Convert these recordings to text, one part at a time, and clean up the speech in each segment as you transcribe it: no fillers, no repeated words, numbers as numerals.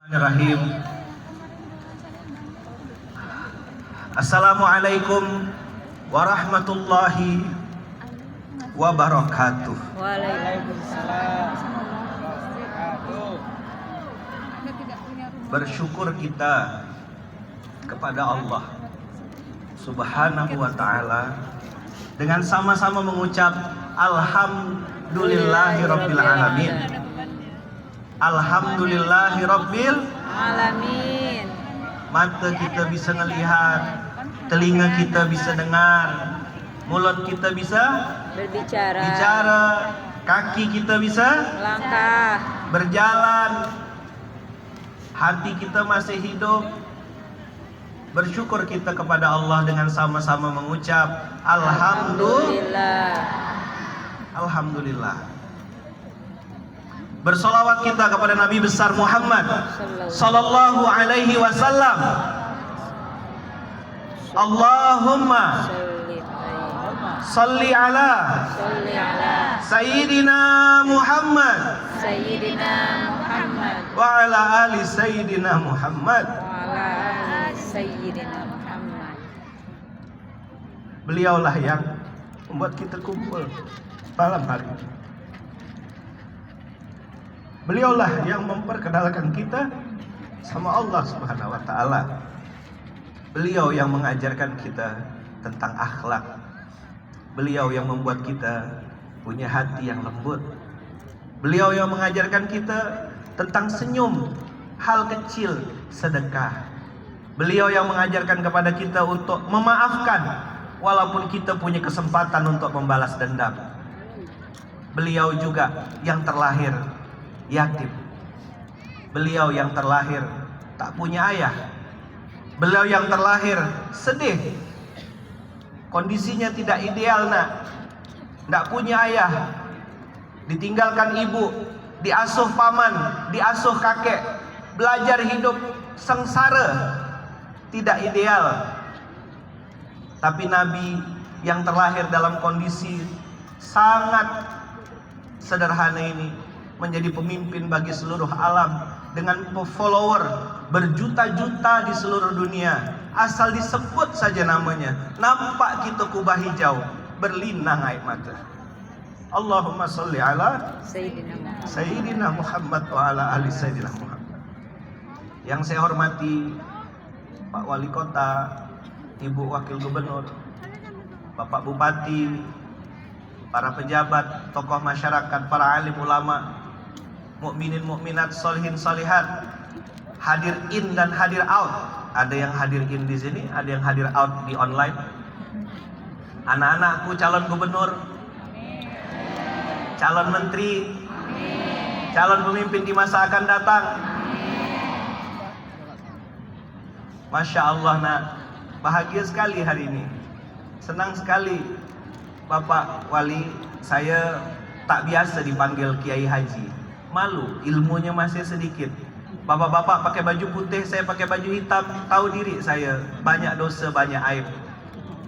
Bismillahirrahmanirrahim. Assalamualaikum warahmatullahi wabarakatuh. Waalaikumsalam. Bersyukur kita kepada Allah Subhanahu wa ta'ala dengan sama-sama mengucap Alhamdulillahirabbil alamin. Alhamdulillahirabbil Alamin. Mata kita bisa melihat, telinga kita bisa dengar, mulut kita bisa Berbicara. kaki kita bisa Langkah. berjalan, hati kita masih hidup. Bersyukur kita kepada Allah dengan sama-sama mengucap Alhamdulillah. Bersolawat kita kepada Nabi besar Muhammad sallallahu alaihi wasallam. Allahumma salli ala Sayyidina Muhammad wa ala ali Sayyidina Muhammad. Beliaulah yang membuat kita kumpul malam hari ini. Beliaulah yang memperkenalkan kita sama Allah Subhanahu wa ta'ala. Beliau yang mengajarkan kita tentang akhlak. Beliau yang membuat kita punya hati yang lembut. Beliau yang mengajarkan kita tentang senyum, hal kecil, sedekah. Beliau yang mengajarkan kepada kita untuk memaafkan walaupun kita punya kesempatan untuk membalas dendam. Beliau juga yang terlahir yatim. Beliau yang terlahir tak punya ayah. Beliau yang terlahir sedih, kondisinya tidak ideal nak, tidak punya ayah, ditinggalkan ibu, diasuh paman, diasuh kakek, belajar hidup sengsara, tidak ideal. Tapi Nabi yang terlahir dalam kondisi sangat sederhana ini menjadi pemimpin bagi seluruh alam dengan follower berjuta-juta di seluruh dunia. Asal disebut saja namanya, nampak kita kubah hijau berlinang air mata. Allahumma sholli ala Sayyidina Muhammad wa ala ali Sayyidina Muhammad. Yang saya hormati Pak Wali Kota, Ibu Wakil Gubernur, Bapak Bupati, para pejabat, tokoh masyarakat, para alim ulama, mukminin mukminat, solihin solihat, hadir in dan hadir out. Ada yang hadir in di sini, ada yang hadir out di online. Anak-anakku calon gubernur, calon menteri, calon pemimpin di masa akan datang. Masya Allah nak, bahagia sekali hari ini, senang sekali. Bapak Wali, saya tak biasa dipanggil Kiai Haji, malu, ilmunya masih sedikit. Bapak-bapak pakai baju putih, saya pakai baju hitam, tahu diri saya banyak dosa, banyak aib.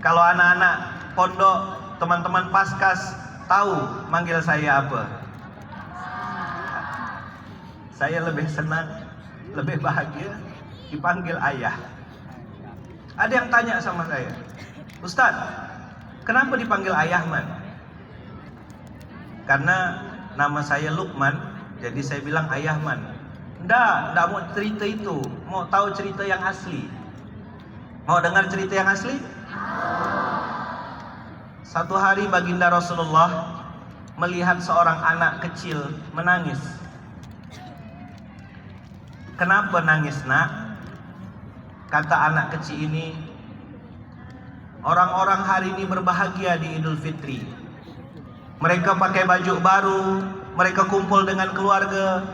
Kalau anak-anak pondok, teman-teman paskas tahu manggil saya apa. Saya lebih senang, lebih bahagia dipanggil ayah. Ada yang tanya sama saya, Ustadz, kenapa dipanggil ayah man? Karena nama saya Lukman, jadi saya bilang ayah man. Nggak mau cerita itu, mau tahu cerita yang asli. Mau dengar cerita yang asli? Satu hari baginda Rasulullah melihat seorang anak kecil menangis. Kenapa nangis nak? Kata anak kecil ini, orang-orang hari ini berbahagia di Idul Fitri. Mereka pakai baju baru, mereka kumpul dengan keluarga.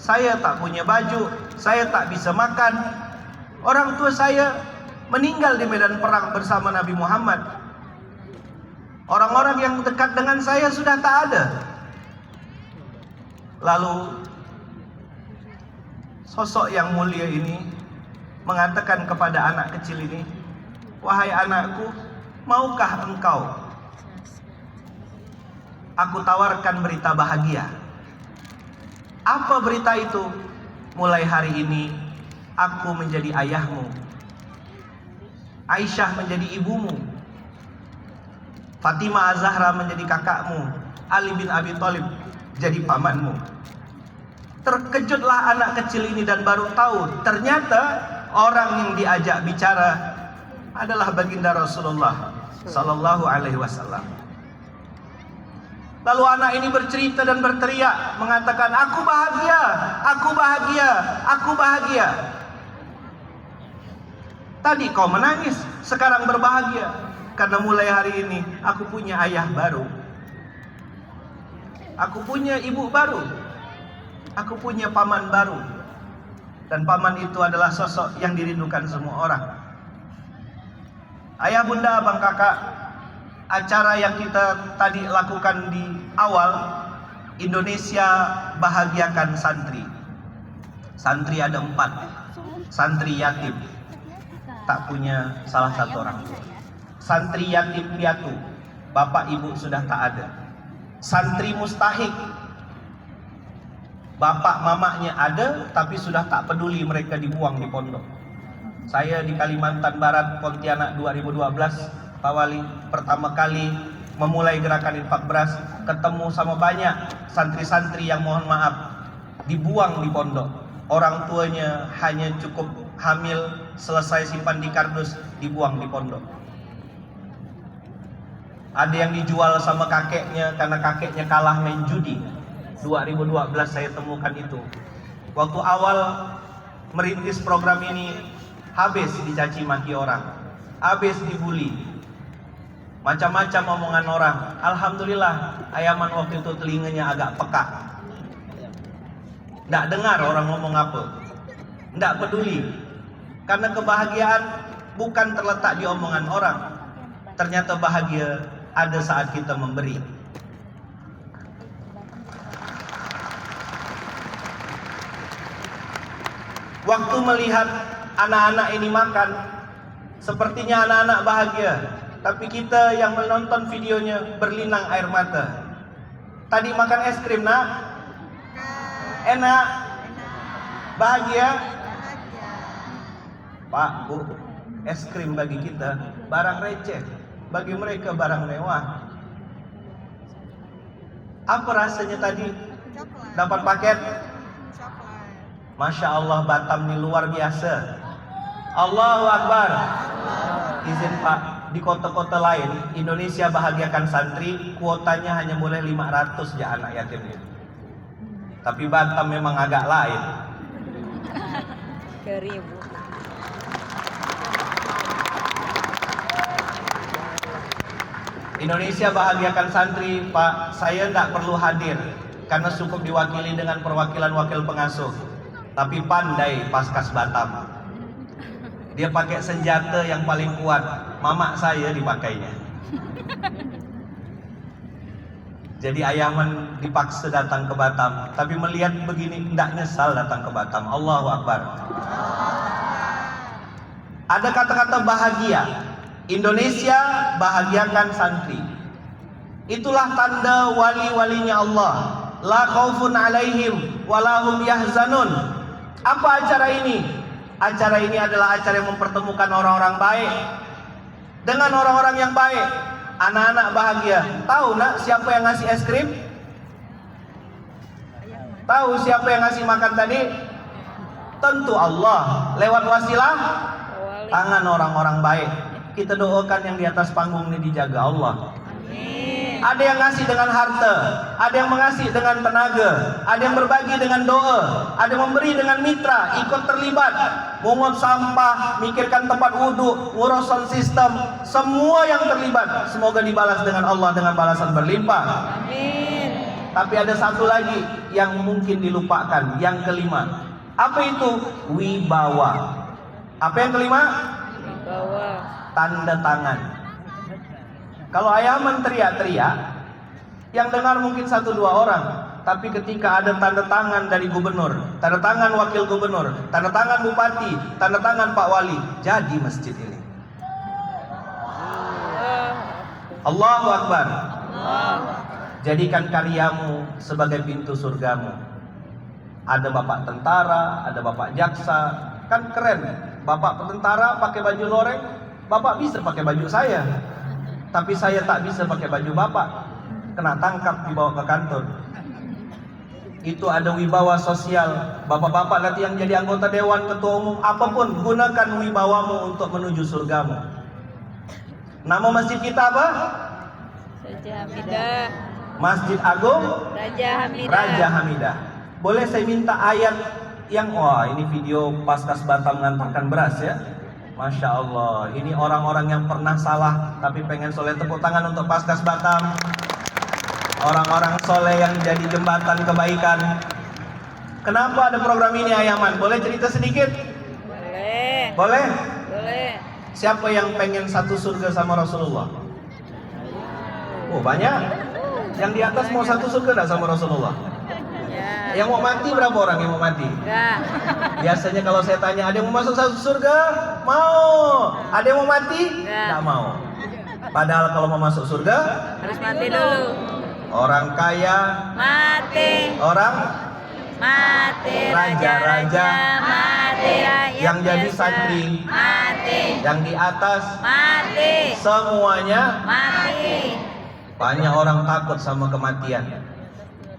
Saya tak punya baju, saya tak bisa makan. Orang tua saya meninggal di medan perang bersama Nabi Muhammad. Orang-orang yang dekat dengan saya sudah tak ada. Lalu sosok yang mulia ini mengatakan kepada anak kecil ini, wahai anakku, maukah engkau aku tawarkan berita bahagia? Apa berita itu? mulai hari ini aku menjadi ayahmu, Aisyah menjadi ibumu, Fatimah Az-Zahra menjadi kakakmu, Ali bin Abi Thalib jadi pamanmu. Terkejutlah anak kecil ini dan baru tahu ternyata orang yang diajak bicara adalah baginda Rasulullah Sallallahu Alaihi Wasallam. Lalu anak ini bercerita dan berteriak mengatakan, aku bahagia, aku bahagia, aku bahagia. Tadi kau menangis, sekarang berbahagia karena mulai hari ini aku punya ayah baru, aku punya ibu baru, aku punya paman baru. Dan paman itu adalah sosok yang dirindukan semua orang. Ayah, bunda, abang, kakak, acara yang kita tadi lakukan di awal, Indonesia bahagiakan santri. Santri ada 4. Santri yatim, tak punya salah satu orang tua. Santri yatim piatu, bapak ibu sudah tak ada. Santri mustahik, bapak mamanya ada tapi sudah tak peduli, mereka dibuang di pondok. Saya di Kalimantan Barat, Pontianak 2012, Pak Wali, pertama kali memulai gerakan infak beras, ketemu sama banyak santri-santri yang mohon maaf dibuang di pondok. Orang tuanya hanya cukup hamil, selesai simpan di kardus, dibuang di pondok. Ada yang dijual sama kakeknya karena kakeknya kalah main judi. 2012 saya temukan itu. Waktu awal merintis program ini, habis dicaci maki orang, habis dibully, macam-macam omongan orang. Alhamdulillah Ayaman waktu itu telinganya agak peka, nggak dengar orang ngomong apa, nggak peduli. Karena kebahagiaan bukan terletak di omongan orang. Ternyata bahagia ada saat kita memberi. Waktu melihat anak-anak ini makan, sepertinya anak-anak bahagia, tapi kita yang menonton videonya berlinang air mata. Tadi makan es krim, nak? Enak? Bahagia? Pak, Bu, es krim bagi kita barang receh, bagi mereka barang mewah. Apa rasanya tadi? Dapat paket? Masya Allah, Batam ini luar biasa. Allahu Akbar. Izin Pak, di kota-kota lain Indonesia bahagiakan santri, kuotanya hanya boleh 500 ya anak yatim itu. Tapi Batam memang agak lain. 1000. Indonesia bahagiakan santri, Pak. Saya tidak perlu hadir karena cukup diwakili dengan perwakilan wakil pengasuh. Tapi pandai Paskas Batam. Dia pakai senjata yang paling kuat, mamak saya dipakainya. Jadi Ayaman dipaksa datang ke Batam, tapi melihat begini tidak nyesal datang ke Batam. Allahu Akbar. Ada kata-kata bahagia. Indonesia bahagiakan santri. Itulah tanda wali-walinya Allah. La khaufun alaihim walahum yahzanun. Apa acara ini? Acara ini adalah acara yang mempertemukan orang-orang baik dengan orang-orang yang baik. Anak-anak bahagia. Tahu nak siapa yang ngasih es krim? Tahu siapa yang ngasih makan tadi? Tentu Allah. Lewat wasilah tangan orang-orang baik. Kita doakan yang di atas panggung ini dijaga Allah. Ada yang ngasih dengan harta, ada yang mengasih dengan tenaga, ada yang berbagi dengan doa, ada yang memberi dengan mitra, ikut terlibat, mungut sampah, mikirkan tempat wudhu, ngurus sound system, semua yang terlibat semoga dibalas dengan Allah dengan balasan berlimpah. Amin. Tapi ada satu lagi yang mungkin dilupakan, yang kelima. Apa itu? Wibawa. Apa yang kelima? Wibawa. Tanda tangan. Kalau Ayaman teriak-teriak, yang dengar mungkin 1-2 orang. Tapi ketika ada tanda tangan dari gubernur, tanda tangan wakil gubernur, tanda tangan bupati, tanda tangan Pak Wali, jadi masjid ini. Allahu Akbar. Jadikan karyamu sebagai pintu surgamu. Ada bapak tentara, ada bapak jaksa, kan keren. Bapak tentara pakai baju loreng, bapak bisa pakai baju saya. Tapi saya tak bisa pakai baju bapak. Kena tangkap dibawa ke kantor. Itu ada wibawa sosial. Bapak-bapak nanti yang jadi anggota dewan, ketua umum, apapun, gunakan wibawamu untuk menuju surgamu. Nama masjid kita apa? Raja Hamidah. Masjid Agung Raja Hamidah. Raja Hamidah. Boleh saya minta ayat yang, wah ini video Paskas Batam mengantarkan beras ya. Masya Allah, ini orang-orang yang pernah salah tapi pengen soleh. Tepuk tangan untuk Paskas Batam. Orang-orang soleh yang jadi jembatan kebaikan. Kenapa ada program ini Ayaman? Boleh cerita sedikit? Boleh. Boleh? Boleh. Siapa yang pengen satu surga sama Rasulullah? Oh banyak. Yang di atas mau satu surga enggak sama Rasulullah? Ya. Yang mau mati berapa orang yang mau mati? Enggak. Biasanya kalau saya tanya, ada yang mau masuk satu surga? Mau. Ada yang mau mati? Enggak mau. Padahal kalau mau masuk surga, Harus mati dulu. orang kaya, Mati. orang Mati. Raja-raja. Mati. Rakyat yang jadi biasa. santri, Mati. yang di atas, Mati. semuanya. Mati. Banyak orang takut sama kematian.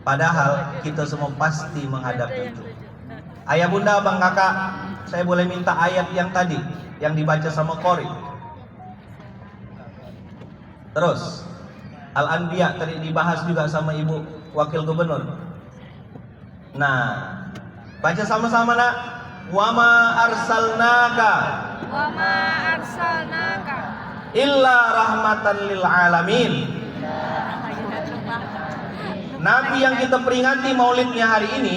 Padahal kita semua pasti menghadapi itu. Ayah bunda, abang kakak, saya boleh minta ayat yang tadi yang dibaca sama Qori. Terus Al-Anbiya tadi dibahas juga sama ibu wakil gubernur. Nah, baca sama-sama nak. Wama arsalnaka Wama arsalnaka illa rahmatan lil alamin. Nabi yang kita peringati maulidnya hari ini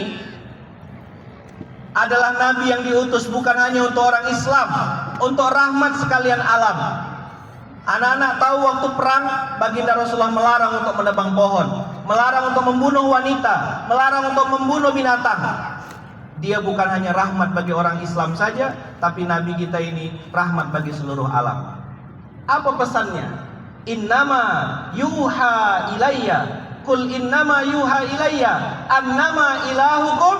adalah Nabi yang diutus bukan hanya untuk orang Islam, untuk rahmat sekalian alam. Anak-anak tahu waktu perang baginda Rasulullah melarang untuk menebang pohon, melarang untuk membunuh wanita, melarang untuk membunuh binatang. Dia bukan hanya rahmat bagi orang Islam saja, tapi Nabi kita ini rahmat bagi seluruh alam. Apa pesannya? Innama yuha ilayya, kul innama yuha ilayya annama ilahukum.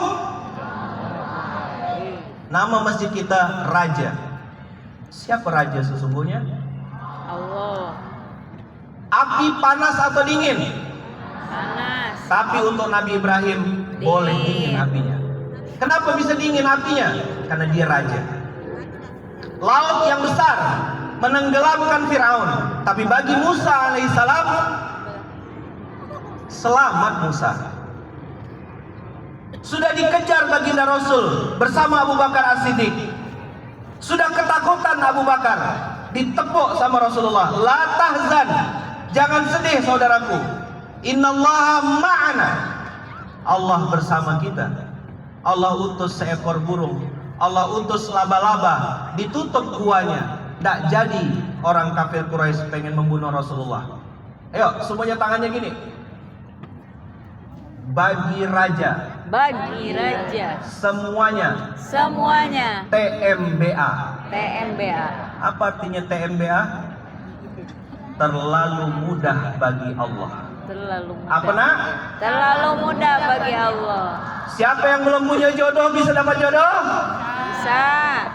Nama masjid kita Raja. Siapa raja sesungguhnya? Allah. Api panas atau dingin? Panas. Tapi untuk Nabi Ibrahim boleh dingin apinya. Kenapa bisa dingin apinya? Karena dia raja. Laut yang besar menenggelamkan Firaun, tapi bagi Musa alaihissalam selamat Musa. Sudah dikejar baginda Rasul bersama Abu Bakar As-Siddiq. Sudah ketakutan Abu Bakar, ditepuk sama Rasulullah. La tahzan, jangan sedih saudaraku. Innallaha ma'ana. Allah bersama kita. Allah utus seekor burung, Allah utus laba-laba, ditutup guanya. Tidak jadi orang kafir Quraisy pengen membunuh Rasulullah. Ayo semuanya tangannya gini. Bagi raja, Bagi raja semuanya semuanya TMBA. TMBA. Apa artinya TMBA? Terlalu mudah bagi Allah. Terlalu mudah. Apa nak? Terlalu mudah bagi Allah. Siapa yang belum punya jodoh bisa dapat jodoh? Bisa.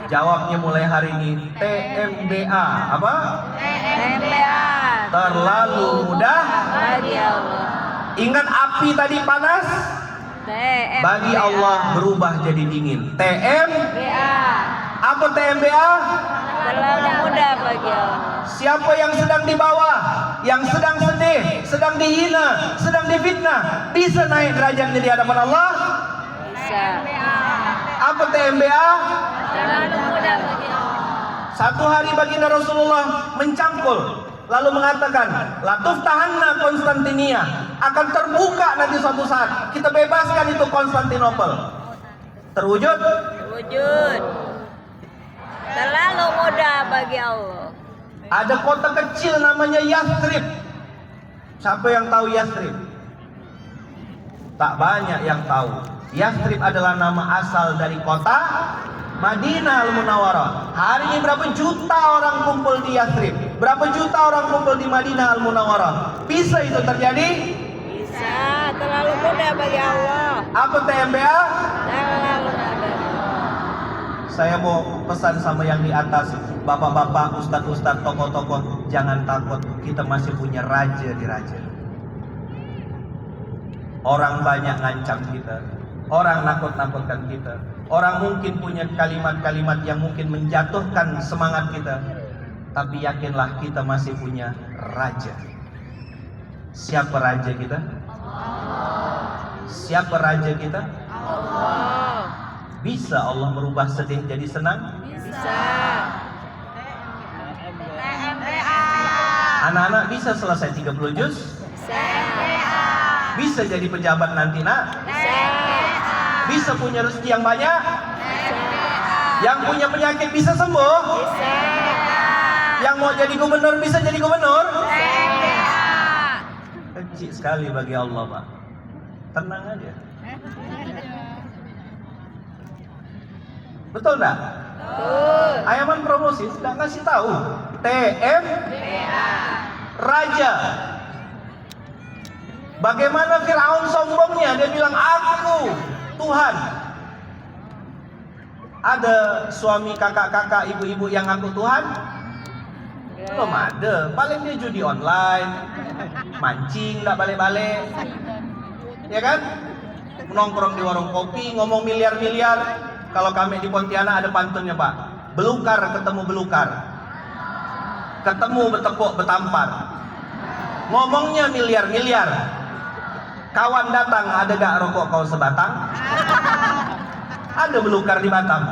Jawabnya mulai hari ini TMBA. Apa? TMBA. Terlalu mudah Bagi Allah. Ingat api tadi panas? TMBA. Bagi Allah berubah jadi dingin. TMBA. Apa TMBA? Terlalu mudah bagi Allah. Siapa yang sedang di bawah, yang sedang sedih, sedang dihina, sedang difitnah, bisa naik derajatnya di hadapan Allah? Bisa. Apa TMBA? Terlalu mudah bagi Allah. Satu hari baginda Rasulullah mencangkul, lalu mengatakan, Latuf tahanna Konstantinia, akan terbuka nanti suatu saat, kita bebaskan itu Konstantinopel. Terwujud? Wujud. Terlalu mudah bagi Allah. Ada kota kecil namanya Yathrib. Siapa yang tahu Yathrib? Tak banyak yang tahu. Yathrib adalah nama asal dari kota Madinah Al-Munawwarah. Hari ini berapa juta orang kumpul di Yathrib? Berapa juta orang kumpul di Madinah Al-Munawwarah? Bisa itu terjadi? Bisa. Terlalu mudah bagi Allah. Apa TMBA? Terlalu muda. Saya mau pesan sama yang di atas, bapak-bapak, ustadz-ustadz, tokoh-tokoh, jangan takut, kita masih punya raja di raja. Orang banyak ngancam kita, orang nakut-nakutkan kita, orang mungkin punya kalimat-kalimat yang mungkin menjatuhkan semangat kita. Tapi yakinlah kita masih punya raja. Siapa raja kita? Siapa raja kita? Allah. Bisa Allah merubah sedih jadi senang? Bisa. Anak-anak bisa selesai 30 juz? Bisa. Bisa jadi pejabat nanti nak? Bisa. Bisa punya rezeki yang banyak? Bisa. Yang punya penyakit bisa sembuh? Bisa. Yang mau jadi gubernur bisa jadi gubernur? Bisa. Kecil sekali bagi Allah, Pak. Tenang aja. Betul enggak? Betul. Ayaman promosi sudah ngasih tahu. TM Raja. Bagaimana Fir'aun sombongnya, dia bilang aku Tuhan. Ada suami kakak-kakak, ibu-ibu yang ngaku Tuhan? Belum ada. Paling dia judi online, mancing nggak balik-balik, ya kan? Nongkrong di warung kopi, ngomong miliar-miliar. Kalau kami di Pontianak ada pantunnya, Pak. Belukar ketemu belukar, ketemu betepuk betampar. Ngomongnya miliar-miliar. Kawan datang, ada gak rokok kau sebatang? Ada belukar di Batam.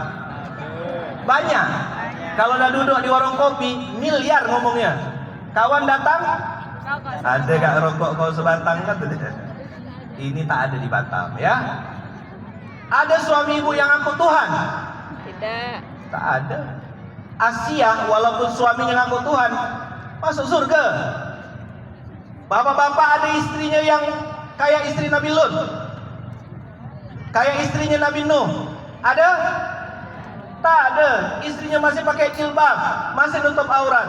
Banyak. Kalau udah duduk di warung kopi, miliar ngomongnya. Kawan datang, ada gak rokok kau sebatang? Ini tak ada di Batam, ya. Ada suami ibu yang ngaku Tuhan? Tidak. Tak ada. Asia walaupun suaminya ngaku Tuhan, masuk surga. Bapak-bapak ada istrinya yang kayak istri Nabi Lut, kayak istrinya Nabi Nuh. Ada? Tak ada. Istrinya masih pakai jilbab, masih nutup aurat.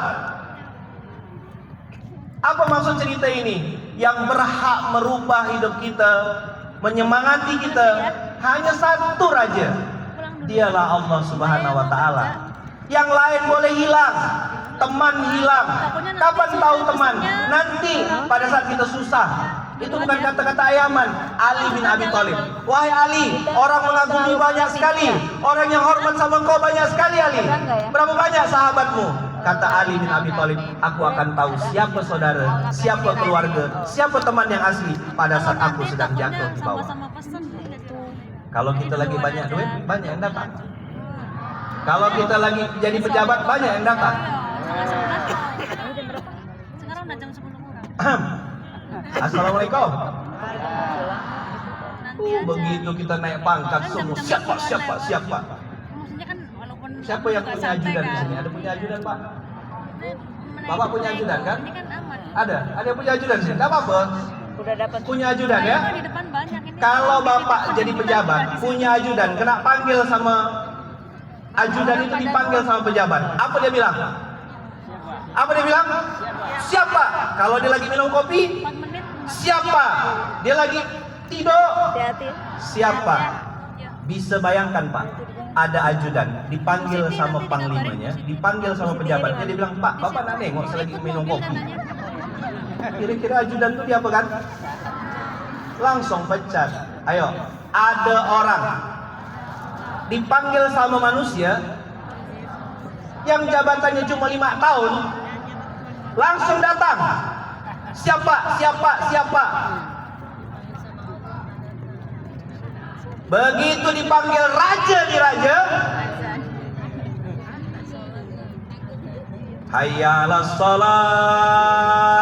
Apa maksud cerita ini? Yang berhak merubah hidup kita, menyemangati kita, hanya satu raja. Dialah Allah Subhanahu wa taala. Yang lain boleh hilang, teman hilang. Kapan tahu teman? Nanti pada saat kita susah. Itu bukan kata-kata Ayaman. Ali bin Abi Thalib. Wahai Ali, orang mengagumi banyak sekali, orang yang hormat sama engkau banyak sekali, Ali. Berapa banyak sahabatmu? Kata Ali bin Abi Thalib, aku akan tahu siapa saudara, siapa keluarga, siapa teman yang asli pada saat aku sedang jatuh di bawah. Kalau kita lagi banyak duit, banyak yang datang. Kalau kita lagi jadi pejabat, banyak yang datang. Sekarang udah jam 10 kurang. Assalamualaikum. Nanti aja. Begitu kita naik pangkat semua siapa. Maksudnya kan walaupun Siapa yang punya ajudan di sini? Ada punya ajudan, Pak? Bapak punya ajudan kan? Ini kan aman. Ada yang punya ajudan sih. Enggak apa-apa. Udah dapat. Punya ajudan ya? Di depan banyak ini. Kalau Bapak jadi pejabat, punya ajudan, kena panggil sama ajudan itu, dipanggil sama pejabat. Apa dia bilang? Apa dia bilang? Siapa? Kalau dia lagi minum kopi, 4 menit. siapa? Dia lagi tidur, Hati-hati. siapa? Bisa bayangkan, Pak, ada ajudan dipanggil sama panglimanya, dipanggil sama pejabatnya, dia bilang, Pak, Bapak nak nengok saya lagi minum kopi. Kira-kira ajudan itu dia apa kan? Langsung pecat. Ayo, ada orang dipanggil sama manusia yang jabatannya cuma 5 tahun, langsung datang. Siapa? Begitu dipanggil raja di raja, hayya 'alas shalah.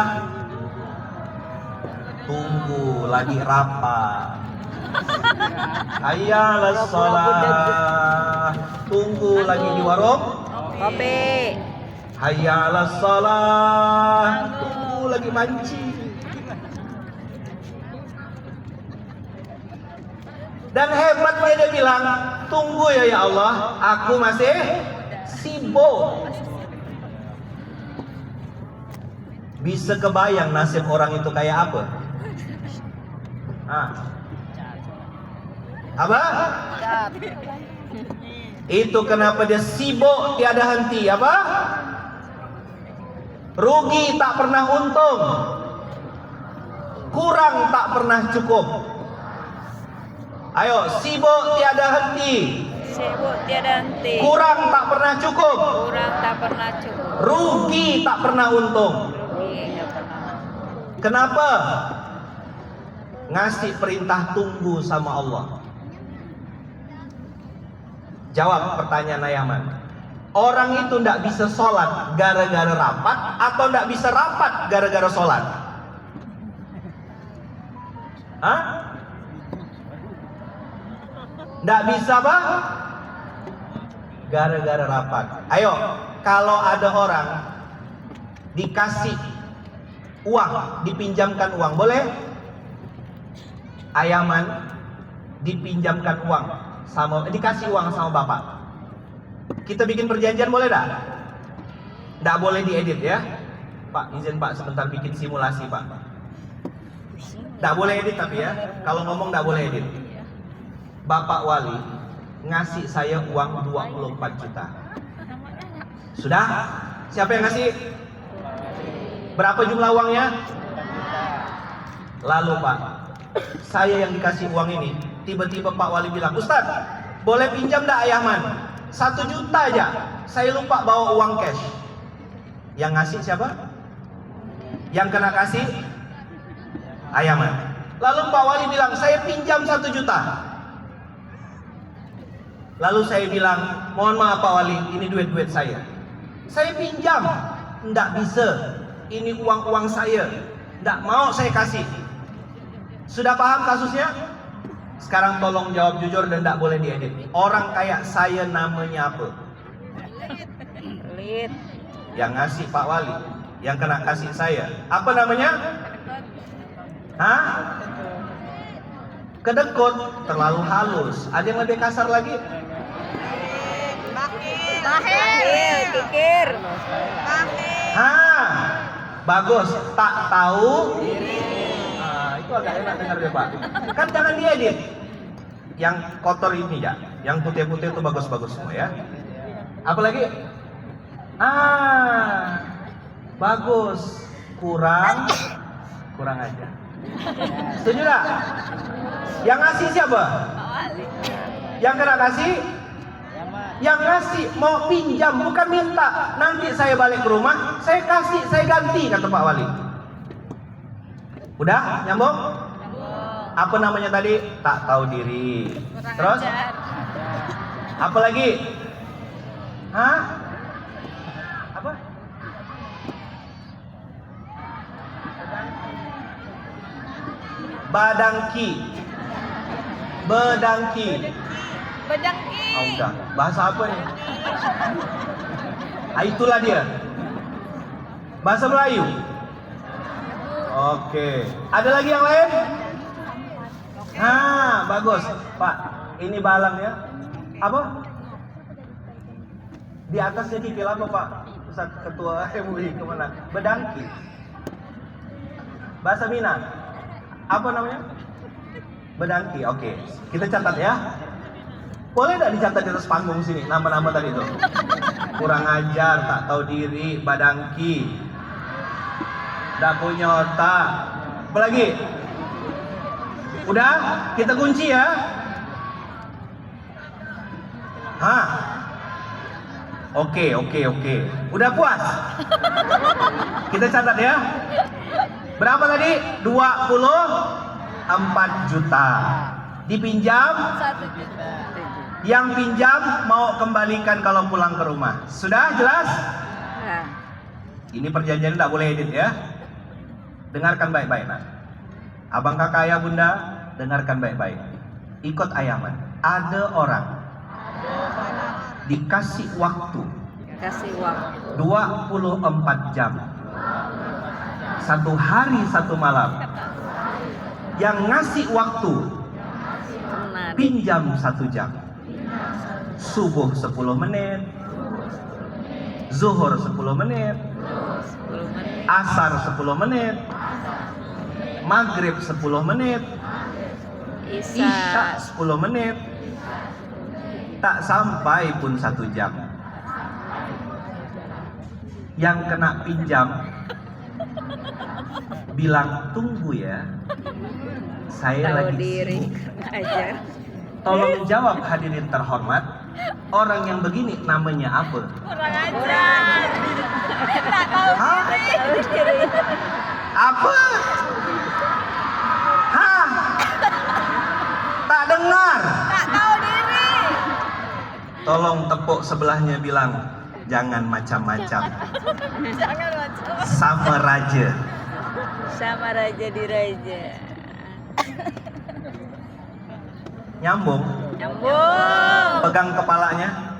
Tunggu lagi rapat. Hayya 'alas shalah. Tunggu lagi di warung Kopi. hayya 'alas shalah. Tunggu lagi mancing. Dan hebatnya dia bilang, tunggu ya Allah, aku masih sibuk. Bisa kebayang nasib orang itu kayak apa? Apa? Itu kenapa dia sibuk tiada henti. Apa? Rugi tak pernah untung, kurang tak pernah cukup. Ayo, sibuk tiada henti, Sibuk tiada henti. kurang tak pernah cukup, Kurang tak pernah cukup. rugi tak pernah untung. Rugi tak pernah. Kenapa? Ngasih perintah tunggu sama Allah. Jawab pertanyaan Ayaman. Orang itu tidak bisa sholat gara-gara rapat, atau tidak bisa rapat gara-gara sholat? Hah? Tidak bisa apa? Gara-gara rapat. Ayo, kalau ada orang dikasih uang, dipinjamkan uang, boleh? Ayaman dipinjamkan uang sama, dikasih uang sama bapak. Kita bikin perjanjian boleh dah? Nggak boleh diedit ya. Pak, izin Pak sebentar bikin simulasi Pak. Nggak boleh edit tapi ya. Kalau ngomong nggak boleh edit. Bapak Wali ngasih saya uang 24 juta. Sudah? Siapa yang ngasih? Berapa jumlah uangnya? Lalu Pak, saya yang dikasih uang ini, tiba-tiba Pak Wali bilang, Ustaz, boleh pinjam dah Ayaman? 1 juta aja. Saya lupa bawa uang cash. Yang ngasih siapa? Yang kena kasih? Ayaman. Lalu Pak Wali bilang, saya pinjam 1 juta. Lalu saya bilang, mohon maaf Pak Wali, ini duit-duit saya. Saya pinjam. Nggak bisa. Ini uang-uang saya. Nggak mau saya kasih. Sudah paham kasusnya? Sekarang tolong jawab jujur dan tidak boleh diedit. Orang kayak saya namanya apa? Pelit. Yang ngasih Pak Wali, yang kena kasih saya. Apa namanya? Hah? Kedekut, terlalu halus. Ada yang lebih kasar lagi? Bahil, kikir. Hah? Bagus, tak tahu. Itu agak enak dengar deh Pak. Kan jangan diedit. Yang kotor ini ya, yang putih-putih itu bagus-bagus semua ya. Apalagi? Bagus. Kurang aja. Setuju tak? Yang ngasih siapa? Yang kena kasih? Yang ngasih mau pinjam, bukan minta. Nanti saya balik ke rumah, saya kasih, saya ganti, kata Pak Wali. Udah? Nyambung? Apa namanya tadi? Tak tahu diri. Terus? Apa lagi? Hah? Apa? Badangki. Bedangki. Bedangki. Udah. Bahasa apa nih? Itulah dia. Bahasa Melayu. Oke. Ada lagi yang lain? Bagus. Pak, ini balang ya. Apa? Di atasnya kikil apa Pak? Ustaz Ketua MUI kemana? Bedangki. Bahasa Minang. Apa namanya? Bedangki. Oke. Kita catat ya. Boleh nggak dicatat di atas panggung sini nama-nama tadi itu? Kurang ajar, tak tahu diri, badangki, nggak punya otak. Apa lagi? Udah, kita kunci ya. Oke. Udah puas? Kita catat ya. Berapa tadi? 24 juta. Dipinjam 1 juta. Yang pinjam mau kembalikan kalau pulang ke rumah. Sudah jelas? Nah, Ini perjanjian tidak boleh edit ya. Dengarkan baik-baik nak. Abang kakak ayah bunda, dengarkan baik-baik. Ikut Ayaman. Ada orang dikasih waktu kasih waktu 24 jam. 1 hari 1 malam. Yang ngasih waktu benar. pinjam 1 jam. Subuh 10 menit, zuhur 10 menit, 10 menit. asar 10 menit, maghrib 10 menit, Isya. 10 menit. Tak sampai pun 1 jam. Yang kena pinjam bilang, tunggu ya, saya Tahu lagi diri, sibuk. ajar. Tolong jawab hadirin terhormat, orang yang begini namanya apa? Kurang ajar. Tak tahu Hah? Tahu diri. Apa? Hah? Tak dengar. tak tahu diri. Tolong tepuk sebelahnya bilang, jangan macam-macam. Jangan macam. Sama raja. Sama raja di raja. Nyambung. Nyambung. Pegang kepalanya.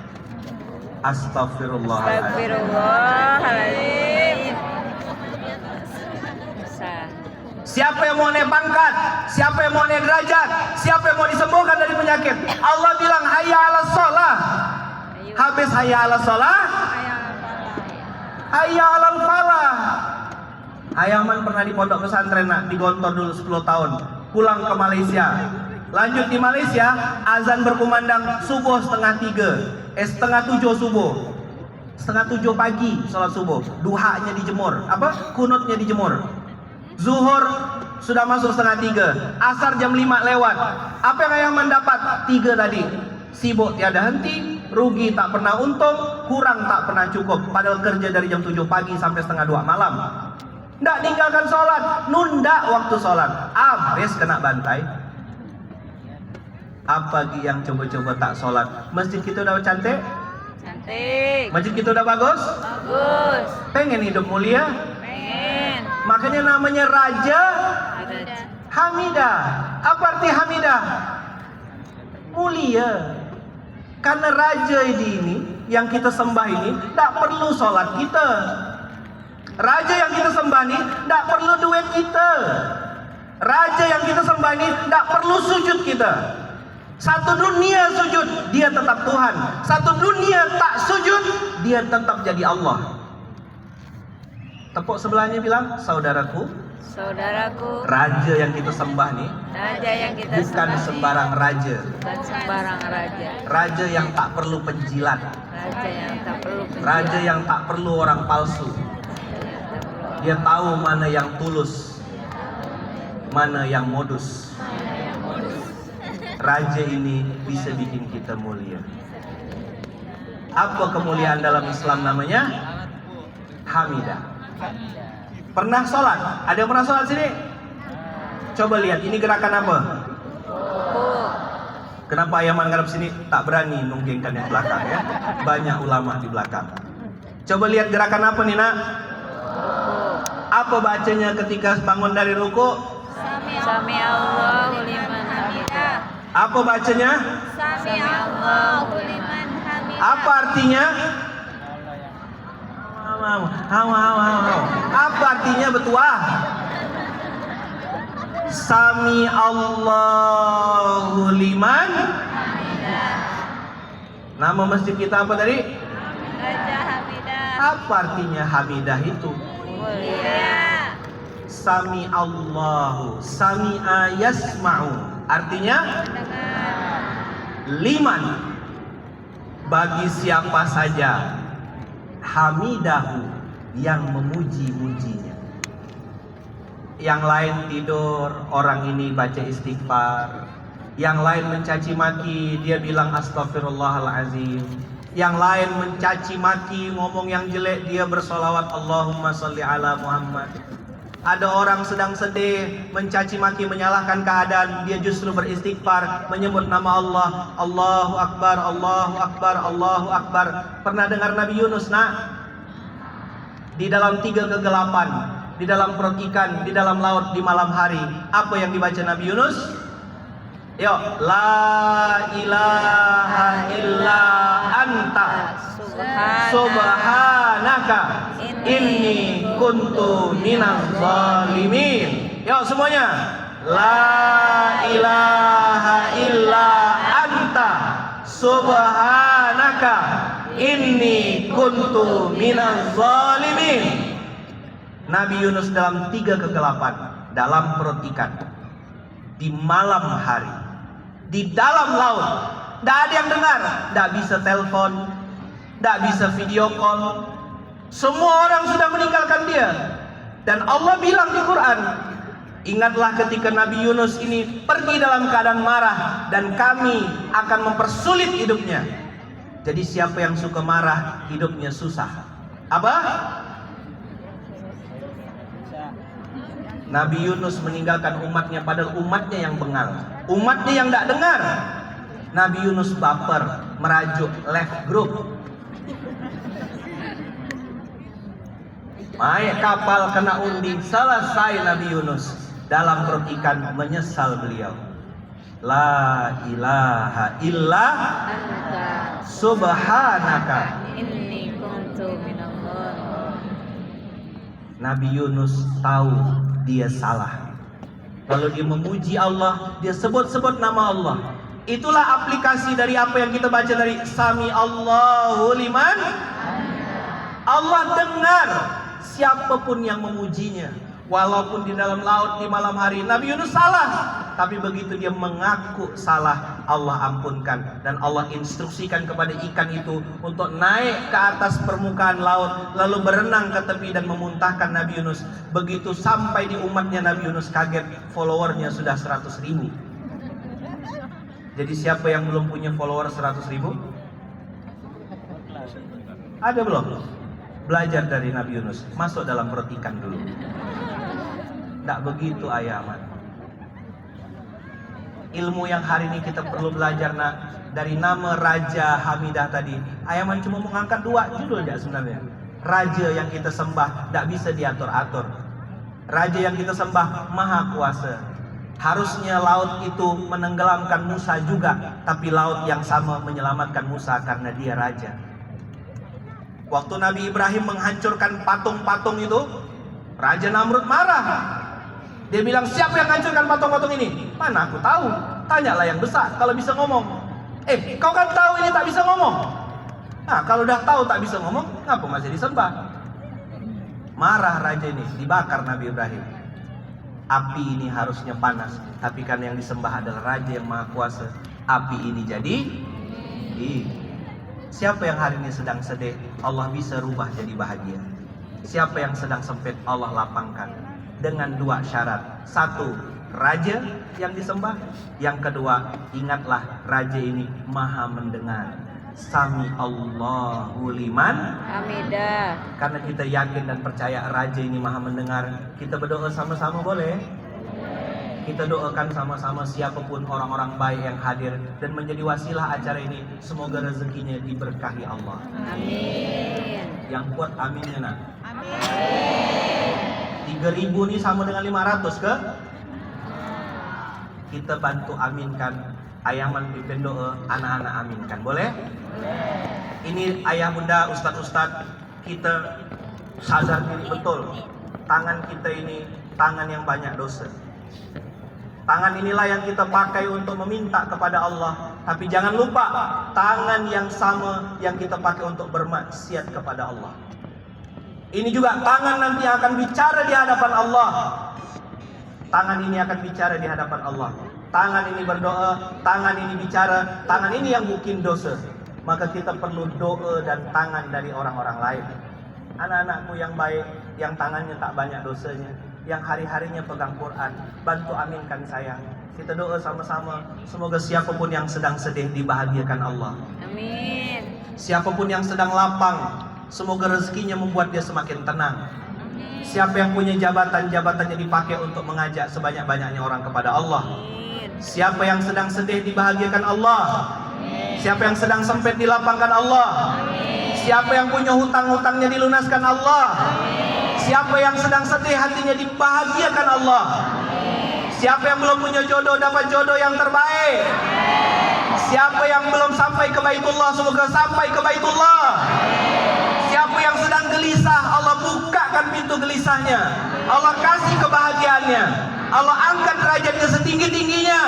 Astagfirullahaladzim. Astagfirullahaladzim. Sah. Siapa yang mau naik pangkat? Siapa yang mau naik derajat? Siapa yang mau disembuhkan dari penyakit? Allah bilang hayya 'alas shalah. Ayo. Habis hayya 'alas shalah, hayya 'alal falah. Ayaman pernah di pondok pesantren nak, di Gontor dulu 10 tahun. Pulang ke Malaysia. Lanjut di Malaysia, azan berkumandang subuh setengah 7 subuh. Setengah 7 pagi sholat subuh. Duhanya dijemur. Apa? Kunutnya dijemur. Zuhur sudah masuk setengah 3. Asar jam 5 lewat. Apa yang Ayaman dapat? 3 tadi. Sibuk tiada henti, rugi tak pernah untung, kurang tak pernah cukup. Padahal kerja dari jam 7 pagi sampai setengah 2 malam. Nggak tinggalkan sholat, nunda waktu sholat. Habis kena bantai. Apa yang coba-coba tak sholat? Masjid kita udah cantik? Cantik. Masjid kita udah bagus? Bagus. Pengen hidup mulia? Pengen. Makanya namanya Raja Ada. Hamidah. Apa arti Hamidah? Mulia. Karena Raja ini yang kita sembah ini tidak perlu sholat kita. Raja yang kita sembah ini tidak perlu duit kita. Raja yang kita sembah ini tidak perlu sujud kita. Satu dunia sujud, dia tetap Tuhan. Satu dunia tak sujud, dia tetap jadi Allah. Tepuk sebelahnya bilang, saudaraku, Saudaraku, Raja yang kita sembah nih raja yang kita bukan sembah sembarang raja. bukan sembarang raja. Raja yang tak perlu penjilat. Raja yang tak perlu penjilat. Raja yang tak perlu orang palsu. Dia tahu mana yang tulus, mana yang modus. Raja ini bisa bikin kita mulia. Apa kemuliaan dalam Islam namanya? Hamidah. Pernah sholat? Ada yang pernah sholat sini? Coba lihat, ini gerakan apa? Kenapa Ayaman ngarep sini tak berani nunggingkan yang belakang ya? Banyak ulama di belakang. Coba lihat gerakan apa nih nak? Apa bacanya ketika bangun dari ruku? Sami Allahu liman hamidah. Apa bacanya? Sami Allahu liman hamidah. Apa artinya? Apa artinya betuah? Sami Allahu liman. Nama masjid kita apa tadi? Raja Hamidah. Apa artinya hamidah itu? Mulia. Sami Allahu, sami'a yasma'u. Artinya liman, bagi siapa saja, hamidahu, yang memuji-mujinya. Yang lain tidur, orang ini baca istighfar. Yang lain mencaci maki, dia bilang astagfirullahalazim. Yang lain mencaci maki, ngomong yang jelek, dia bersolawat Allahumma sholli ala Muhammad. Ada orang sedang sedih, mencaci maki, menyalahkan keadaan, dia justru beristighfar, menyebut nama Allah. Allahu Akbar, Allahu Akbar, Allahu Akbar. Pernah dengar Nabi Yunus nak? Di dalam 3 kegelapan, di dalam perut ikan, di dalam laut, di malam hari, apa yang dibaca Nabi Yunus? Yuk, la ilaha illa anta subhanaka inni kuntu minaz zalimin. Yuk semuanya, la ilaha illa anta subhanaka inni kuntu minaz zalimin. Nabi Yunus dalam 3 kegelapan, dalam perut ikan, di malam hari, di dalam laut. Tidak ada yang dengar, tidak bisa telepon, tidak bisa video call. Semua orang sudah meninggalkan dia. Dan Allah bilang di Quran, ingatlah ketika Nabi Yunus ini pergi dalam keadaan marah, dan kami akan mempersulit hidupnya. Jadi siapa yang suka marah, hidupnya susah. Apa? Nabi Yunus meninggalkan umatnya, padahal umatnya yang bengal, umatnya yang tidak dengar. Nabi Yunus baper, merajuk, left group. Naik kapal kena undi, selesai Nabi Yunus. Dalam perut ikan menyesal beliau. La ilaha illa Anta subhanaka. inni kuntu minadh-dhalimin. Nabi Yunus tahu dia salah. Kalau dia memuji Allah, dia sebut-sebut nama Allah. Itulah aplikasi dari apa yang kita baca dari Sami Allahu liman. Allah dengar siapapun yang memujinya. Walaupun di dalam laut di malam hari, Nabi Yunus salah. Tapi begitu dia mengaku salah, Allah ampunkan. Dan Allah instruksikan kepada ikan itu untuk naik ke atas permukaan laut, lalu berenang ke tepi dan memuntahkan Nabi Yunus. Begitu sampai di umatnya, Nabi Yunus kaget, followernya sudah 100.000. Jadi siapa yang belum punya follower 100.000? Ada belum? Belajar dari Nabi Yunus, masuk dalam perut ikan dulu. Tidak begitu ayaman. Ilmu yang hari ini kita perlu belajar, nak, dari nama Raja Hamidah tadi. Ayaman cuma mengangkat 2 judul ya sebenarnya. Raja yang kita sembah tidak bisa diatur-atur. Raja yang kita sembah Maha Kuasa. Harusnya laut itu menenggelamkan Musa juga, tapi laut yang sama menyelamatkan Musa karena dia raja. Waktu Nabi Ibrahim menghancurkan patung-patung itu, Raja Namrud marah. Dia bilang, siapa yang hancurkan patung-patung ini? Mana aku tahu, tanyalah yang besar kalau bisa ngomong. Kau kan tahu ini tak bisa ngomong. Nah, kalau udah tahu tak bisa ngomong, ngapa masih disembah? Marah raja ini, dibakar Nabi Ibrahim. Api ini harusnya panas, tapi kan yang disembah adalah Raja yang Maha Kuasa. Api ini jadi siapa yang hari ini sedang sedih, Allah bisa rubah jadi bahagia. Siapa yang sedang sempit, Allah lapangkan. Dengan 2 syarat. 1, raja yang disembah. Yang kedua, ingatlah raja ini maha mendengar. Sami Allahu liman Hamidah. Karena kita yakin dan percaya raja ini maha mendengar, kita berdoa sama-sama boleh? Kita doakan sama-sama siapapun orang-orang baik yang hadir dan menjadi wasilah acara ini. Semoga rezekinya diberkahi Allah. Amin. Yang kuat aminnya, nak. Amin. 3.000 ini sama dengan 500 ke? Kita bantu aminkan. Ayaman pimpin doa, anak-anak aminkan. Boleh? Ini ayah bunda, ustadz-ustadz, kita sadar diri betul. Tangan kita ini tangan yang banyak dosa. Tangan inilah yang kita pakai untuk meminta kepada Allah. Tapi jangan lupa, tangan yang sama yang kita pakai untuk bermaksiat kepada Allah. Ini juga tangan nanti akan bicara di hadapan Allah. Tangan ini akan bicara di hadapan Allah. Tangan ini berdoa, tangan ini bicara, tangan ini yang bikin dosa. Maka kita perlu doa dan tangan dari orang-orang lain. Anak-anakku yang baik, yang tangannya tak banyak dosanya, yang hari-harinya pegang Quran, bantu aminkan saya. Kita doa sama-sama, semoga siapapun yang sedang sedih dibahagiakan Allah. Amin. Siapapun yang sedang lapang, semoga rezekinya membuat dia semakin tenang. Siapa yang punya jabatan, jabatannya dipakai untuk mengajak sebanyak-banyaknya orang kepada Allah. Siapa yang sedang sedih dibahagiakan Allah. Siapa yang sedang sempit dilapangkan Allah. Siapa yang punya hutang-hutangnya dilunaskan Allah. Siapa yang sedang sedih hatinya dibahagiakan Allah. Siapa yang belum punya jodoh dapat jodoh yang terbaik. Siapa yang belum sampai ke Baitullah, semoga sampai ke Baitullah. Siapa yang sedang gelisah, Allah bukakan pintu gelisahnya. Allah kasih kebahagiaannya. Allah angkat derajatnya setinggi-tingginya.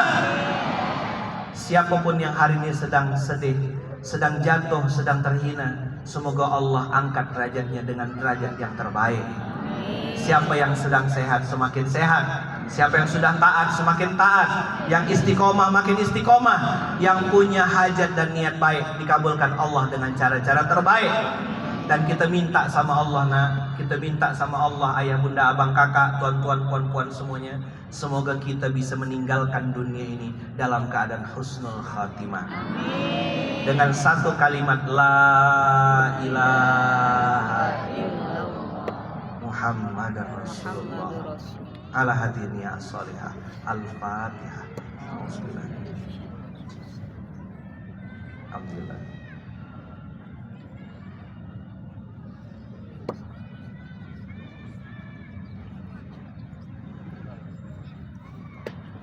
Siapapun yang hari ini sedang sedih, sedang jatuh, sedang terhina, semoga Allah angkat derajatnya dengan derajat yang terbaik. Siapa yang sedang sehat semakin sehat, Siapa yang sudah taat semakin taat, yang istiqomah makin istiqomah, yang punya hajat dan niat baik dikabulkan Allah dengan cara-cara terbaik. Dan kita minta sama Allah, nak, kita minta sama Allah, ayah, bunda, abang, kakak, tuan-tuan, puan-puan semuanya, semoga kita bisa meninggalkan dunia ini dalam keadaan husnul khatimah. Dengan satu kalimat la ilaha Muhammadar Rasulullah ala hadiniya as-salihah. Al-Fatihah. Alhamdulillah.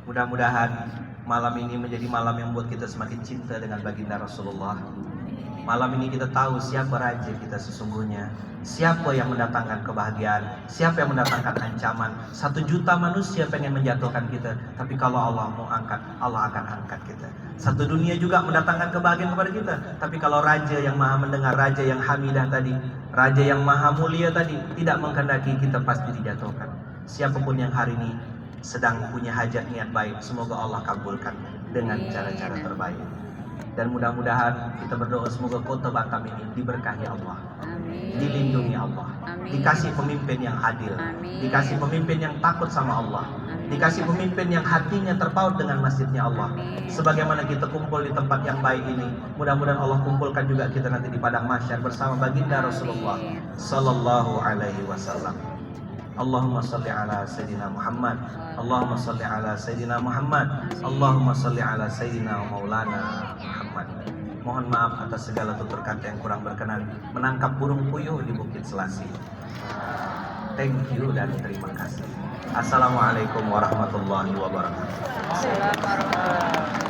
Mudah-mudahan malam ini menjadi malam yang membuat kita semakin cinta dengan baginda Rasulullah. Malam ini kita tahu siapa raja kita sesungguhnya, siapa yang mendatangkan kebahagiaan, siapa yang mendatangkan ancaman. 1 juta manusia pengen menjatuhkan kita, tapi kalau Allah mau angkat, Allah akan angkat kita. 1 dunia juga mendatangkan kebahagiaan kepada kita, tapi kalau raja yang maha mendengar, raja yang hamidah tadi, raja yang maha mulia tadi tidak menghendaki, kita pasti dijatuhkan. Siapapun yang hari ini sedang punya hajat niat baik, semoga Allah kabulkan dengan cara-cara terbaik. Dan mudah-mudahan kita berdoa semoga kota Batam ini diberkahi Allah, dilindungi Allah, dikasih pemimpin yang adil, dikasih pemimpin yang takut sama Allah, dikasih pemimpin yang hatinya terpaut dengan masjidnya Allah. Sebagaimana kita kumpul di tempat yang baik ini, mudah-mudahan Allah kumpulkan juga kita nanti di padang mahsyar bersama baginda Rasulullah sallallahu alaihi wasallam. Allahumma salli ala Sayyidina Muhammad, Allahumma salli ala Sayyidina Muhammad, Allahumma salli ala Sayyidina Maulana Muhammad. Mohon maaf atas segala tutur kata yang kurang berkenan, menangkap burung puyuh di Bukit Selasih. Thank you dan terima kasih. Assalamualaikum warahmatullahi wabarakatuh. Assalamualaikum warahmatullahi wabarakatuh.